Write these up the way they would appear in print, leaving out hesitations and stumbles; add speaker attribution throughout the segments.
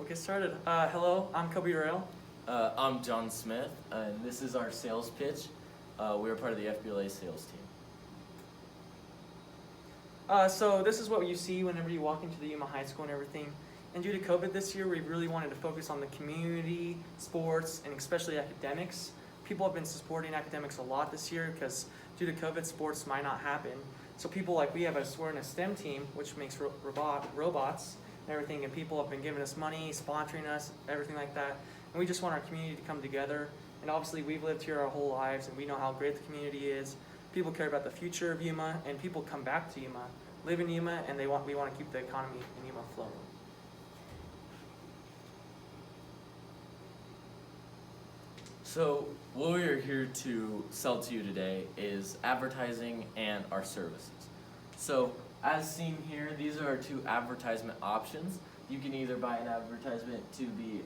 Speaker 1: We'll get started. Hello, I'm Kobe Rail.
Speaker 2: I'm John Smith, and this is our sales pitch. We are part of the FBLA sales team.
Speaker 1: So this is what you see whenever you walk into the Yuma High School and everything. And due to COVID this year, we really wanted to focus on the community, sports, and especially academics. People have been supporting academics a lot this year because due to COVID, sports might not happen. So people we're in a STEM team, which makes robots and everything, and people have been giving us money, sponsoring us, everything like that. And we just want our community to come together. And obviously we've lived here our whole lives and we know how great the community is. People care about the future of Yuma, and people come back to Yuma, live in Yuma, and we want to keep the economy in Yuma flowing.
Speaker 2: So what we are here to sell to you today is advertising and our services. So as seen here, these are our two advertisement options. You can either buy an advertisement to be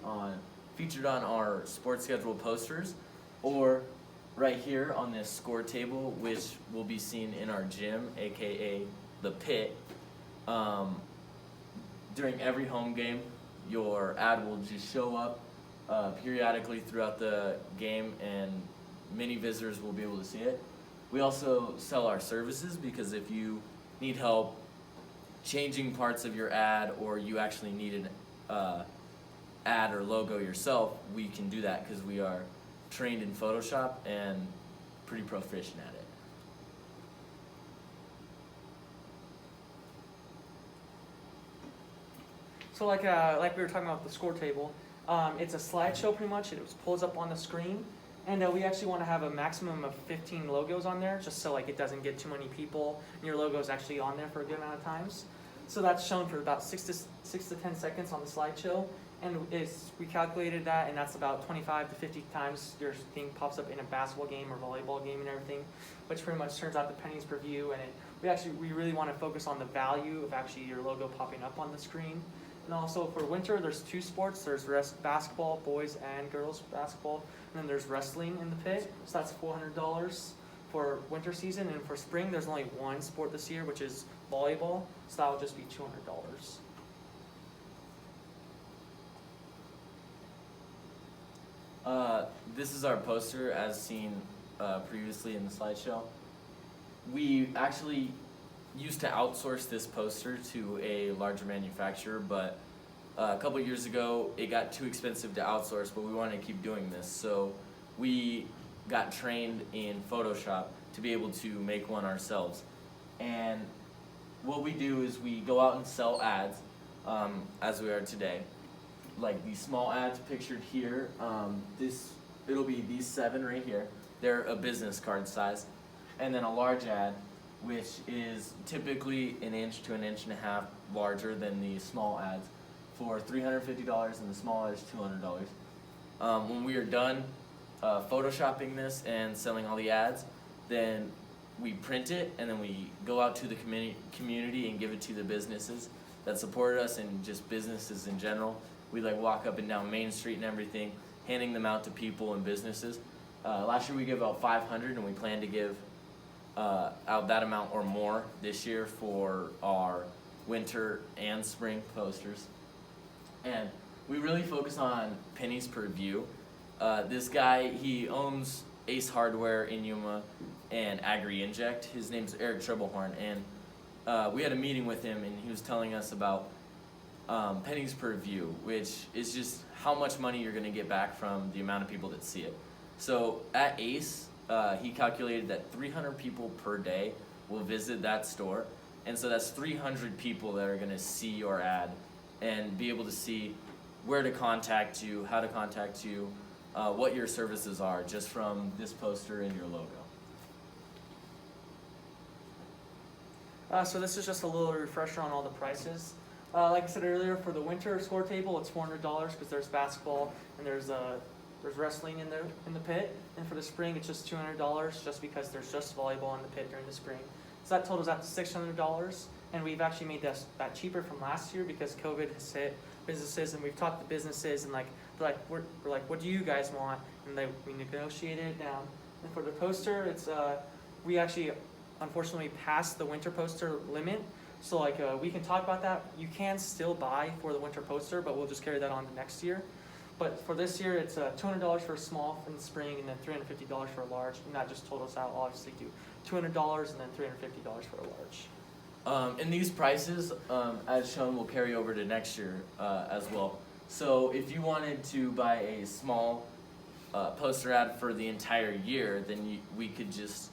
Speaker 2: featured on our sports schedule posters, or right here on this score table, which will be seen in our gym, aka the pit. During every home game, your ad will just show up periodically throughout the game, and many visitors will be able to see it. We also sell our services, because if you need help changing parts of your ad, or you actually need an ad or logo yourself, we can do that because we are trained in Photoshop and pretty proficient at it.
Speaker 1: So like we were talking about the score table, it's a slideshow pretty much. It pulls up on the screen, and we actually want to have a maximum of 15 logos on there, just so it doesn't get too many people, and your logo is actually on there for a good amount of times. So that's shown for about 6 to 10 seconds on the slideshow, and we calculated that, and that's about 25 to 50 times your thing pops up in a basketball game or volleyball game and everything, which pretty much turns out to pennies per view. And we really want to focus on the value of actually your logo popping up on the screen. And also for winter, there's two sports. There's basketball, boys and girls basketball, and then there's wrestling in the pit. So that's $400 for winter season. And for spring, there's only one sport this year, which is volleyball. So that will just be $200.
Speaker 2: This is our poster as seen previously in the slideshow. We actually used to outsource this poster to a larger manufacturer, but a couple years ago it got too expensive to outsource, but we wanted to keep doing this. So we got trained in Photoshop to be able to make one ourselves. And what we do is we go out and sell ads, as we are today. Like these small ads pictured here, it'll be these 7 right here. They're a business card size. And then a large ad, which is typically 1 inch to 1.5 inches larger than the small ads, for $350, and the small ad is $200. When we are done photoshopping this and selling all the ads, then we print it, and then we go out to the community and give it to the businesses that supported us, and just businesses in general. We walk up and down Main Street and everything, handing them out to people and businesses. Last year we gave out 500, and we plan to give out that amount or more this year for our winter and spring posters. And we really focus on pennies per view. This guy, he owns Ace Hardware in Yuma and Agri Inject. His name's Eric Troublehorn, and we had a meeting with him, and he was telling us about pennies per view, which is just how much money you're going to get back from the amount of people that see it. So at Ace, he calculated that 300 people per day will visit that store, and so that's 300 people that are going to see your ad and be able to see where to contact you, how to contact you, what your services are, just from this poster and your logo.
Speaker 1: So this is just a little refresher on all the prices. Like I said earlier, for the winter score table, it's $400 because there's basketball and there's wrestling in the pit. And for the spring, it's just $200 just because there's just volleyball in the pit during the spring. So that totals out to $600. And we've actually made that cheaper from last year because COVID has hit businesses, and we've talked to businesses, and we're like, what do you guys want? And we negotiated it down. And for the poster, it's we actually unfortunately passed the winter poster limit. So like, we can talk about that. You can still buy for the winter poster, but we'll just carry that on to next year. But for this year, it's $200 for a small in the spring, and then $350 for a large. And that just totals out, obviously, to $200 and then $350 for a large.
Speaker 2: And these prices, as shown, will carry over to next year as well. So if you wanted to buy a small poster ad for the entire year, then we could just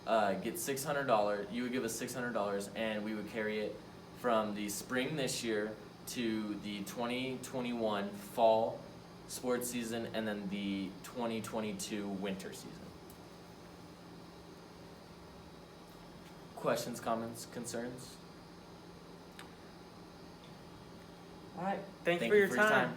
Speaker 2: get $600. You would give us $600, and we would carry it from the spring this year to the 2021 fall sports season, and then the 2022 winter season. Questions, comments, concerns?
Speaker 1: All right. Thank you for your time.